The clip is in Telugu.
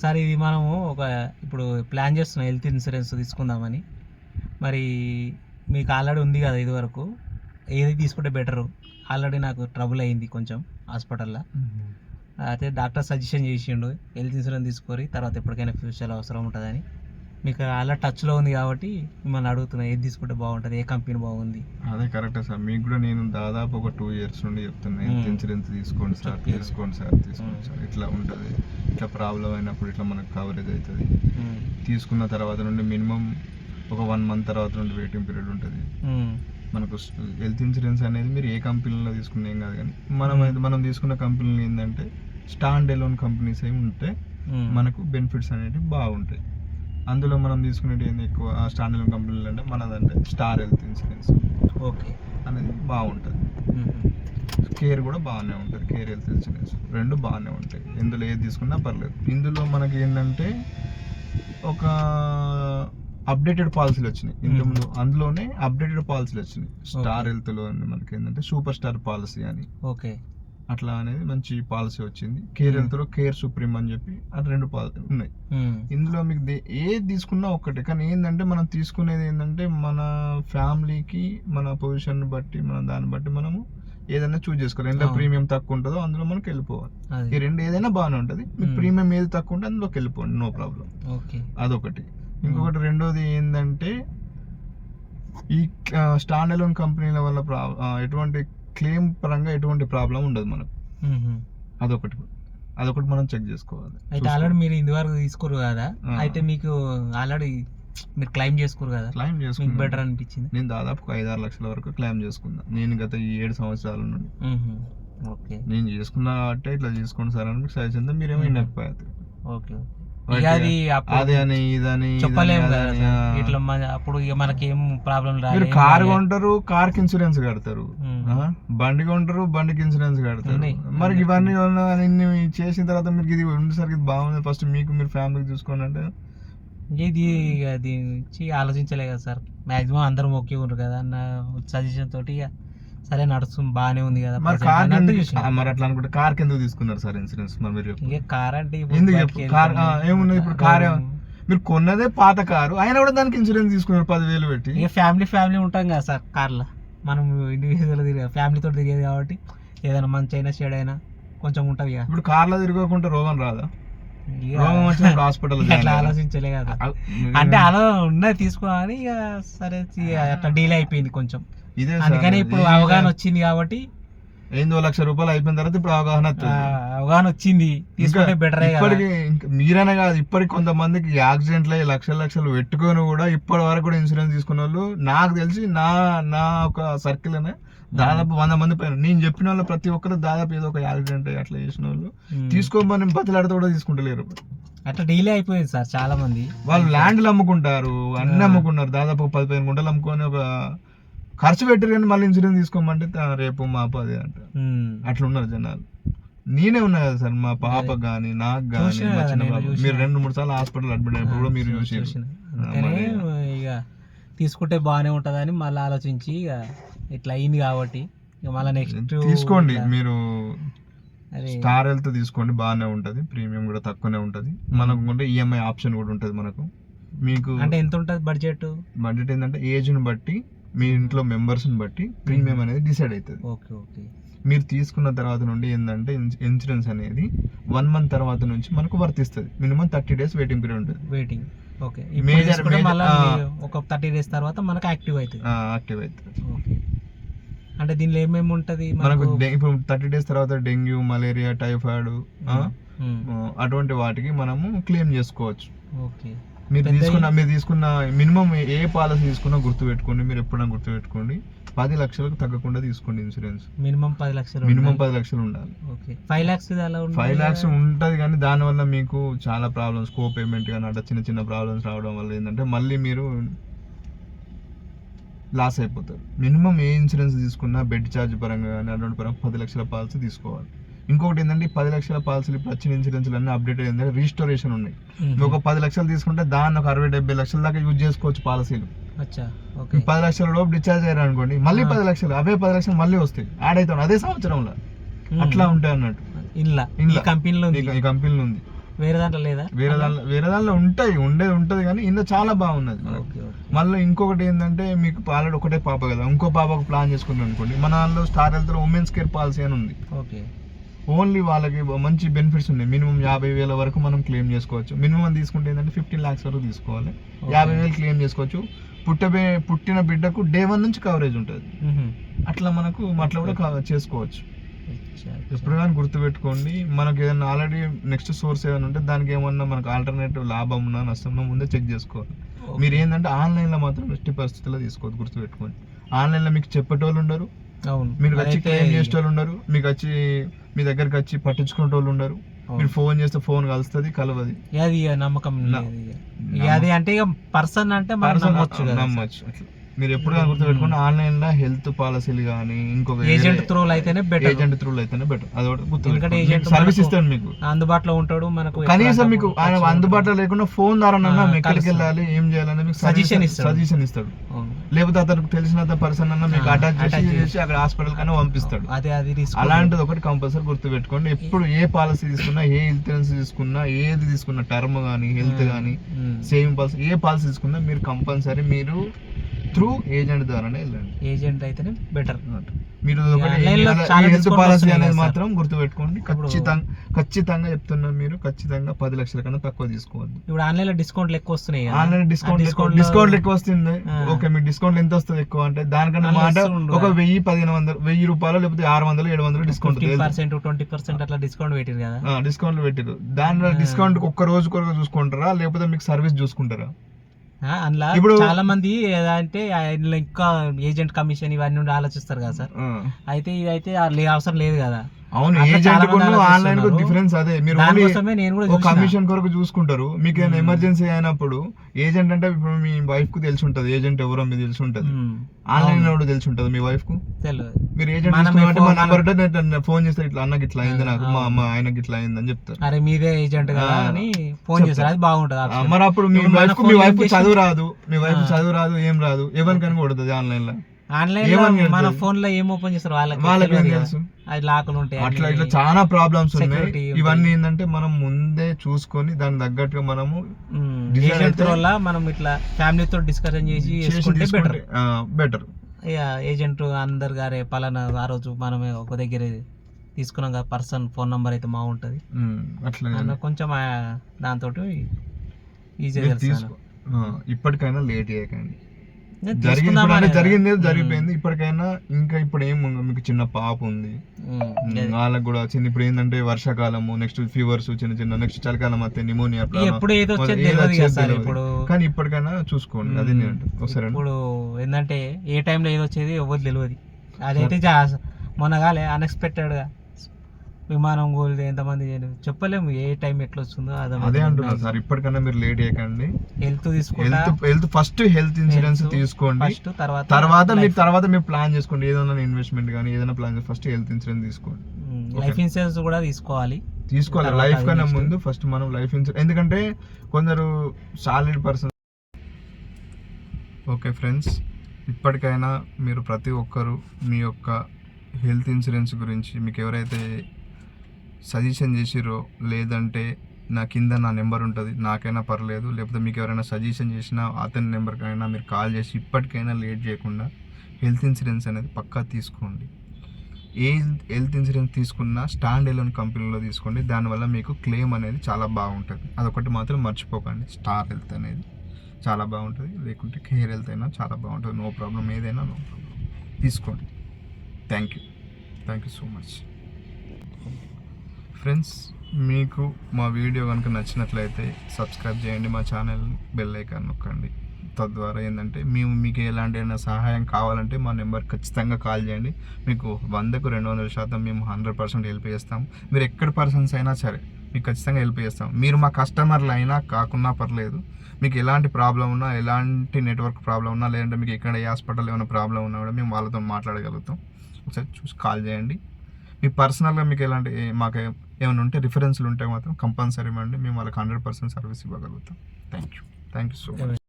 సార్ ఇది మనము ఇప్పుడు ప్లాన్ చేస్తున్నాం హెల్త్ ఇన్సూరెన్స్ తీసుకుందామని. మరి మీకు ఆల్రెడీ ఉంది కదా ఇది వరకు, ఏది తీసుకుంటే బెటరు? ఆల్రెడీ నాకు ట్రబుల్ అయింది కొంచెం హాస్పిటల్లో. అయితే డాక్టర్ సజెషన్ చేసిండు హెల్త్ ఇన్సూరెన్స్ తీసుకొని తర్వాత ఎప్పటికైనా ఫ్యూచర్లో అవసరం ఉంటుందని. మీకు అలా టచ్లో ఉంది కాబట్టి మిమ్మల్ని అడుగుతున్నా, ఏది తీసుకుంటే బాగుంటుంది, ఏ కంపెనీ బాగుంది? అదే కరెక్టే సార్, మీకు కూడా నేను దాదాపు ఒక 2 years నుండి చెప్తున్నా హెల్త్ ఇన్సూరెన్స్ తీసుకోండి సార్, తీసుకోండి సార్, ఇట్లా ఉంటుంది, ఇట్లా ప్రాబ్లం అయినప్పుడు ఇట్లా మనకు కవరేజ్ అవుతుంది. తీసుకున్న తర్వాత నుండి మినిమం ఒక 1 month తర్వాత నుండి వెయిటింగ్ పీరియడ్ ఉంటుంది. మనకు హెల్త్ ఇన్సూరెన్స్ అనేది మీరు ఏ కంపెనీలో తీసుకున్నా ఏం కాదు, కానీ మనం తీసుకున్న కంపెనీలు ఏంటంటే స్టాండ్ ఎలోన్ కంపెనీస్ ఏమి ఉంటే మనకు బెనిఫిట్స్ అనేవి బాగుంటాయి. అందులో మనం తీసుకునేది ఏంది ఎక్కువ స్టాండ్ ఎలోన్ కంపెనీలు అంటే మనదంటే స్టార్ హెల్త్ ఇన్సూరెన్స్ ఓకే అనేది బాగుంటుంది. కేర్ కూడా బాగానే ఉంటుంది, కేర్ హెల్త్ ఇన్సూరెన్స్ 2 బాగానే ఉంటాయి. ఇందులో ఏది తీసుకున్నా పర్లేదు. ఇందులో మనకి ఏంటంటే ఒక అప్డేటెడ్ పాలసీలు వచ్చినాయి ఇంతకుముందు, అందులోనే అప్డేటెడ్ పాలసీలు వచ్చినాయి. స్టార్ హెల్త్లో మనకి ఏంటంటే సూపర్ స్టార్ పాలసీ అని, ఓకే, అట్లా అనేది మంచి పాలసీ వచ్చింది. కేర్ హెల్త్లో కేర్ సుప్రీం అని చెప్పి అది 2 పాలసీలు ఉన్నాయి. ఇందులో మీకు ఏది తీసుకున్నా ఒక్కటే, కానీ ఏంటంటే మనం తీసుకునేది ఏంటంటే మన ఫ్యామిలీకి మన పొజిషన్ బట్టి మనం దాన్ని బట్టి మనము ఏదైనా చూస్ చేసుకోవాలి. ఎంత ప్రీమియం తక్కువ ఉంటుందో అందులో మనకి వెళ్ళిపోవాలి. ఈ 2 ఏదైనా బాగానే ఉంటుంది. మీకు ప్రీమియం ఏది తక్కువ ఉంటే అందులోకి వెళ్ళిపోండి, నో ప్రాబ్లం. అదొకటి. ఇంకొకటి రెండోది ఏంటంటే ఈ స్టాండ్ ఎలోన్ కంపెనీల వల్ల ఎటువంటి క్లెయిమ్ పరంగా ఎటువంటి ప్రాబ్లం ఉండదు మనకు. అదొకటి మనం చెక్ చేసుకోవాలి. అయితే ఆల్రెడీ మీరు ఇంతవరకు తీసుకోరు కదా, అయితే మీకు ఆల్రెడీ మీరు క్లెయిమ్ చేసుకోరు కదా, క్లెయిమ్ చేసుకుని బెటర్ అనిపించింది. నేను దాదాపు 5-6 లక్షల వరకు క్లెయిమ్ చేసుకున్నా నేను గత 7 సంవత్సరాల నుండి. ఓకే, నేను చేసుకున్నా కాబట్టి ఇట్లా చేసుకోండి సార్ అని మీకు సజెషన్ మీరేమో వినకపోయారు. ఓకే, అదే అని ఇదని చెప్పలేము కదా ఇట్లా. అప్పుడు ఇక మనకేం ప్రాబ్లం రాదు. మీరు కార్ కొంటారు, కార్ కి ఇన్సూరెన్స్ కడతారు, బండి కొంటారు, బండికి ఇన్సూరెన్స్ కడతారు. మరి ఇవన్నీ చేసిన తర్వాత మీరు ఇది ఉండేసరికి ఇది బాగుంది, ఫస్ట్ మీకు మీరు ఫ్యామిలీకి చూసుకోండి అంటే ఇది ఆలోచించలే కదా సార్. మాక్సిమం అందరం ఓకే ఉన్నారు కదా అన్న సజెషన్ తోటి ఇక సరే నడుస్తుంది, బాగానే ఉంది కదా. మరి అట్లా అనుకుంటే కార్ ఎందుకు తీసుకున్నారు సార్ ఇన్సూరెన్స్? మరి మీరు కార్ అంటే ఎందుకు కార్ ఏమున్నది? ఇప్పుడు కార్ మీరు కొన్నదే పాత కారు అయినా కూడా దానికి ఇన్సూరెన్స్ తీసుకున్నారు 10,000 పెట్టి. ఇక ఫ్యామిలీ ఉంటాం కదా సార్ కార్లో, మనం ఇండివిజువల్ తిరిగి ఫ్యామిలీతో తిరిగేది కాబట్టి ఏదైనా మంచి అయినా చెడు అయినా కొంచెం ఉంటుంది. ఇక ఇప్పుడు కార్లో తిరగకుండా రోగం రాదా? రోగం వచ్చినప్పుడు హాస్పిటల్ అట్లా ఆలోచించలే కదా, అంటే అలా ఉన్నది తీసుకోవాలి. ఇక సరే అట్లా డీల్ అయిపోయింది కొంచెం. ఇదే అందుకని ఇప్పుడు అవగాహన వచ్చింది కాబట్టి 2 లక్షల రూపాయలు అయిపోయిన తర్వాత ఇప్పుడు అవగాహన వచ్చింది, తీసుకుంటే బెటర్. ఇప్పటికి మీరైనా కాదు, ఇప్పటికి కొంతమందికి యాక్సిడెంట్లు అయ్యి లక్షలు పెట్టుకొని కూడా ఇప్పటి వరకు కూడా ఇన్సూరెన్స్ తీసుకున్న వాళ్ళు నాకు తెలిసి నా ఒక సర్కిల్ అనే దాదాపు 100 మంది పైన. నేను చెప్పిన వాళ్ళు ప్రతి ఒక్కరు దాదాపు ఏదో ఒక యాక్సిడెంట్ అయ్యి అట్లా చేసిన వాళ్ళు తీసుకోమని బతిలాడితే కూడా తీసుకుంటలేరు. అట్లా డీలే అయిపోయింది సార్. చాలా మంది వాళ్ళు ల్యాండ్లు అమ్ముకుంటారు, అన్ని అమ్ముకున్నారు, దాదాపు 15 గుంటలు అమ్ముకొని ఒక ఖర్చు పెట్టారు, కానీ మళ్ళీ ఇన్సూరెన్స్ తీసుకోమంటే రేపు మాపు అదే అంట. అట్లా ఉన్నారు జనాలు. నేనే ఉన్నా కదా సార్, మా పాప గానీ నాకు గానీ మీరు 2-3 సార్లు హాస్పిటల్ అడ్మిట్ అయినప్పుడు కూడా మీరు చూసి ఇక తీసుకుంటే బాగానే ఉంటుందని మళ్ళీ ఆలోచించి ఇక ఇట్లా అయింది కాబట్టి మళ్ళీ నెక్స్ట్ తీసుకోండి. మీరు స్టార్ హెల్త్ తీసుకోండి, బాగానే ఉంటది, ప్రీమియం కూడా తక్కువనే ఉంటది. మనకు ఈఎంఐ ఆప్షన్ కూడా ఉంటది మనకు. మీకు అంటే ఎంత ఉంటుంది బడ్జెట్ ఏంటంటే ఏజ్ ని బట్టి మీ ఇంట్లో మెంబర్స్ ని బట్టి ప్రీమియం అనేది డిసైడ్ అవుతుంది. ఓకే, మీరు తీసుకున్న తర్వాత నుండి ఏంటంటే ఇన్సూరెన్స్ అనేది 1 month తర్వాత నుంచి మనకు వర్తిస్తుంది. మినిమం 30 days వెయిటింగ్ పీరియడ్ ఉంటుంది. Waiting okay. ఒక 30 days తర్వాత మనకు యాక్టివ్ అవుతుంది. ఓకే, అంటే దీనిలో ఏమేమి ఉంటుంది మనకు? ఇప్పుడు 30 days తర్వాత డెంగ్యూ, మలేరియా, టైఫాయిడ్ అటువంటి వాటికి మనము క్లెయిమ్ చేసుకోవచ్చు. ఓకే, మీరు తీసుకున్న మినిమం ఏ పాలసీ తీసుకున్నా గుర్తుపెట్టుకోండి, మీరు ఎప్పుడైనా గుర్తుపెట్టుకోండి, 10 లక్షలకు తగ్గకుండా తీసుకోండి ఇన్సూరెన్స్. మినిమం 10 లక్షలు ఉండాలి. 5 lakhs ఉంటుంది, కానీ దానివల్ల మీకు చాలా ప్రాబ్లమ్స్, కో పేమెంట్ కానీ అట్లా చిన్న ప్రాబ్లమ్స్ రావడం వల్ల ఏంటంటే మళ్ళీ మీరు లాస్ అయిపోతారు. మినిమం ఏ ఇన్సూరెన్స్ తీసుకున్నా బెడ్ ఛార్జ్ పరంగా కానీ అటువంటి పరంగా 10 లక్షల పాలసీ తీసుకోవాలి. ఇంకొకటి ఏంటంటే 10 లక్షల పాలసీలు ఇప్పుడు వచ్చిన ఇన్సూరెన్స్లు అన్ని అప్డేట్ ఏంటంటే రిజిస్టరేషన్ ఉన్నాయి. ఒక 10 లక్షలు తీసుకుంటే దాన్ని ఒక 60-70 లక్షల దాకా యూజ్ చేసుకోవచ్చు పాలసీలు. 10 లక్షల లోపు డిశ్చార్జ్ అయ్యారు అనుకోండి, మళ్ళీ 10 లక్షలు, అవే 10 లక్షలు మళ్ళీ వస్తాయి, యాడ్ అవుతాయి అదే సంవత్సరంలో. అట్లా ఉంటాయి అన్నట్టు. ఈ కంపెనీలో ఉంది. వేరే దాంట్లో లేదా? వేరే దాంట్లో ఉంటది కానీ ఇందులో చాలా బాగున్నది. మళ్ళీ ఇంకొకటి ఏంటంటే మీకు ఆల్రెడీ ఒకటే పాప కదా, ఇంకో పాపకు ప్లాన్ చేసుకున్నాం అనుకోండి, మన దాంట్లో స్టార్ హెల్త్ లో ఉమెన్స్ కేర్ పాలసీ అని ఉంది. ఓకే, ఓన్లీ వాళ్ళకి మంచి బెనిఫిట్స్ ఉన్నాయి. మినిమం 50,000 వరకు మనం క్లెయిమ్ చేసుకోవచ్చు. మినిమం తీసుకుంటే ఏంటంటే 15 lakhs వరకు తీసుకోవాలి. 50,000 క్లెయిమ్ చేసుకోవచ్చు. పుట్టిన బిడ్డకు డే 1 నుంచి కవరేజ్ ఉంటుంది. అట్లా అట్లా కూడా చేసుకోవచ్చు. ఎప్పుడు కానీ గుర్తుపెట్టుకోండి, మనకు ఏదైనా ఆల్రెడీ నెక్స్ట్ సోర్స్ ఏదైనా ఉంటే దానికి ఏమన్నా మనకు ఆల్టర్నేటివ్ లాభం ఉన్నా నష్టం ముందే చెక్ చేసుకోవాలి. మీరు ఏంటంటే ఆన్లైన్లో మాత్రం ఎట్టి పరిస్థితుల్లో తీసుకోవద్దు, గుర్తుపెట్టుకోండి. ఆన్లైన్లో మీకు చెప్పేటోళ్ళు ఉండరు, మీరు వచ్చి క్లెయిమ్ చేసేటోళ్ళు ఉండరు, మీకు వచ్చి మీ దగ్గరికి వచ్చి పట్టించుకునే వాళ్ళు ఉండరు. మీరు ఫోన్ చేస్తే ఫోన్ కలుస్తుంది, కలవది. అది నమ్మకం అది అంటే ఇక పర్సన్ అంటే నమ్మచ్చు. మీరు ఎప్పుడు గుర్తుపెట్టుకోండి, ఆన్లైన్ లో హెల్త్ పాలసీలు కానీ ఇంకొక ఏజెంట్ త్రూలు అయితేనే బెటర్. అది గుర్తుపెట్టుకోండి. సర్వీస్ ఇస్తాడు, మీకు అందుబాటులో ఉంటాడు. మనకు కనీసం మీకు ఆయన అందుబాటులో లేకుండా ఫోన్ ద్వారా ఎక్కడికి వెళ్ళాలి, ఏం చేయాలని మీకు సజెషన్ ఇస్తాడు. లేకపోతే అతనికి తెలిసిన పర్సన్ అన్న మీకు అటాచ్ చేసి అక్కడ హాస్పిటల్ కన్నా పంపిస్తాడు. అలాంటిది ఒకటి కంపల్సరీ గుర్తుపెట్టుకోండి. ఎప్పుడు ఏ పాలసీ తీసుకున్నా, ఏ ఇన్సూరెన్స్ తీసుకున్నా, ఏది తీసుకున్నా, టర్మ్ కానీ హెల్త్ కానీ సేవింగ్ పాలసీ, ఏ పాలసీ తీసుకున్నా మీరు కంపల్సరీ మీరు త్రూ ఏజెంట్ ద్వారానే వెళ్ళండి. ఏజెంట్ అయితేనే బెటర్. మీరు హెల్త్ పాలసీ అనేది మాత్రం గుర్తుపెట్టుకోండి. ఖచ్చితంగా చెప్తున్నాను, మీరు ఖచ్చితంగా 10 లక్షల కన్నా తక్కువ తీసుకోవద్దు. ఇప్పుడు ఆన్లైన్ లో డిస్కౌంట్లు ఎక్కువ వస్తున్నాయి. ఆన్లైన్ డిస్కౌంట్ ఎక్కువ వస్తుంది. ఓకే, మీకు డిస్కౌంట్ ఎంత వస్తుంది ఎక్కువ అంటే దానికన్నా మాట ఒక 1000, 1500, 1000 రూపాయలు లేకపోతే 600, 700 డిస్కౌంట్ 20% అట్లా డిస్కౌంట్ పెట్టారు కదా. డిస్కౌంట్లు పెట్టారు. దానిలో డిస్కౌంట్ ఒక్క రోజు కొరకు చూసుకుంటారా లేకపోతే మీకు సర్వీస్ చూసుకుంటారా? అందులో చాలా మంది అంటే ఇంకా ఏజెంట్ కమిషన్ ఇవన్నీ ఆలోచిస్తారు కదా సార్. అయితే ఇదైతే అవసరం లేదు కదా. అవును, ఏజెంట్ ఆన్లైన్ కు డిఫరెన్స్ అదే. మీరు కమిషన్ కొరకు చూసుకుంటారు. మీకు ఏమైనా ఎమర్జెన్సీ అయినప్పుడు ఏజెంట్ అంటే ఇప్పుడు మీ వైఫ్ కు తెలిసి ఉంటది, ఏజెంట్ ఎవరో మీకు తెలిసి ఉంటది. ఆన్లైన్ లో కూడా తెలిసి ఉంటది మీ వైఫ్ కు. మీరు ఏజెంట్ మా నంబర్ ఫోన్ చేస్తే ఇట్లా అన్నకి ఇట్లా అయింది, నాకు మా అమ్మ ఆయనకి ఇట్లా అయింది అని చెప్తారు. అరే మీదే ఏజెంట్ కదా అని ఫోన్ చేస్తారు, అది బాగుంటది. మరి అప్పుడు మీ వైఫ్ చదువు రాదు, ఏం రాదు, ఎవరికైనా కొడుతుంది ఆన్లైన్ లో. ఆన్లైన్ లో మన ఫోన్ లో ఏం ఓపెన్ చేస్తారు వాళ్ళకి తెలుసు. అది లాకులు ఉంటాయి, అట్లా ఇట్లా చాలా ప్రాబ్లమ్స్ ఉన్నాయి. ఇవన్నీ ఏంటంటే మనం ముందే చూసుకొని దాని తగ్గట్టుగా మనము మనం ఇట్లా ఫ్యామిలీతో డిస్కషన్ చేసి బెటర్. ఏజెంట్ అందరు గారే పలానా ఆ రోజు మనమే ఒక దగ్గర తీసుకున్నాం కదా పర్సన్ ఫోన్ నంబర్ అయితే బాగుంటది. అట్లా కొంచెం దాంతో ఈజీగా ఇప్పటికైనా లేట్ చేయకండి. జరిగింది జరిగిపోయింది. ఇప్పటికైనా ఇంకా ఇప్పుడు ఏం మీకు చిన్న పాప ఉంది, వాళ్ళకి కూడా చిన్న ఇప్పుడు ఏంటంటే వర్షాకాలము, నెక్స్ట్ ఫీవర్స్ చిన్న నెక్స్ట్ చలికాలం అయితే నిమోనియా, కానీ ఇప్పటికైనా చూసుకోండి. అది ఒకసారి ఇప్పుడు ఏంటంటే ఏ టైంలో ఏదో వచ్చేది ఎవరు తెలియదు. అదైతే మొన్న కాలే అన్ఎక్స్పెక్టెడ్ గా విమానం గోల్డ్ ఎంతమంది చెప్పలేము, ఏ టైం ఎట్లా వస్తుందో. అదే అంటున్నా సార్, ఇప్పటికన్నా మీరు లేట్ చేయకండి. హెల్త్ ఫస్ట్ హెల్త్ ఇన్సూరెన్స్ తీసుకోండి. తర్వాత మీరు ప్లాన్ చేసుకోండి. ఏదైనా ఇన్వెస్ట్మెంట్ కానీ ఏదైనా ప్లాన్ ఫస్ట్ హెల్త్ ఇన్సూరెన్స్ తీసుకోండి. లైఫ్ ఇన్సూరెన్స్ కూడా తీసుకోవాలి. లైఫ్ కన్నా ముందు ఫస్ట్ మనం లైఫ్ ఇన్సూరెన్స్, ఎందుకంటే కొందరు సాలిడ్ పర్సన్. ఓకే ఫ్రెండ్స్, ఇప్పటికైనా మీరు ప్రతి ఒక్కరు మీ యొక్క హెల్త్ ఇన్సూరెన్స్ గురించి మీకు ఎవరైతే సజెషన్ చేసిరో, లేదంటే నా కింద నా నెంబర్ ఉంటుంది, నాకైనా పర్లేదు, లేకపోతే మీకు ఎవరైనా సజెషన్ చేసినా అతని నెంబర్కైనా మీరు కాల్ చేసి ఇప్పటికైనా లేట్ చేయకుండా హెల్త్ ఇన్సూరెన్స్ అనేది పక్కా తీసుకోండి. ఏ హెల్త్ ఇన్సూరెన్స్ తీసుకున్నా స్టాండ్ ఎలోన్ కంపెనీలో తీసుకోండి. దానివల్ల మీకు క్లెయిమ్ అనేది చాలా బాగుంటుంది. అదొకటి మాత్రం మర్చిపోకండి. స్టార్ హెల్త్ అనేది చాలా బాగుంటుంది, లేకుంటే కేర్ హెల్త్ అయినా చాలా బాగుంటుంది. నో ప్రాబ్లం, ఏదైనా నో ప్రాబ్లం, తీసుకోండి. Thank you so much friends. మీకు మా వీడియో కనుక నచ్చినట్లయితే సబ్స్క్రైబ్ చేయండి, మా ఛానల్ బెల్ ఐకాన్ నొక్కండి. తద్వారా ఏంటంటే మీకు ఎలాంటి సహాయం కావాలంటే మా నెంబర్ ఖచ్చితంగా కాల్ చేయండి. మీకు 100కు 200% మేము 100% హెల్ప్ చేస్తాం. మీరు ఎక్కడ పర్సన్స్ అయినా సరే మీకు ఖచ్చితంగా హెల్ప్ చేస్తాం. మీరు మా కస్టమర్లు అయినా కాకున్నా పర్లేదు. మీకు ఎలాంటి ప్రాబ్లం ఉన్నా, ఎలాంటి నెట్వర్క్ ప్రాబ్లం ఉన్నా, లేదంటే మీకు ఎక్కడ ఏ హాస్పిటల్ ఏమైనా ప్రాబ్లం ఉన్నా కూడా మేము వాళ్ళతో మాట్లాడగలుగుతాం. ఒకసారి చూసి కాల్ చేయండి. మీ పర్సనల్గా మీకు ఎలాంటి మాకు ఏమైనా ఉంటే రిఫరెన్స్లు ఉంటే మాత్రం కంపల్సరీ ఇవ్వండి. మేము వాళ్ళకి 100% సర్వీస్ ఇవ్వగలుగుతాం. Thank you so much.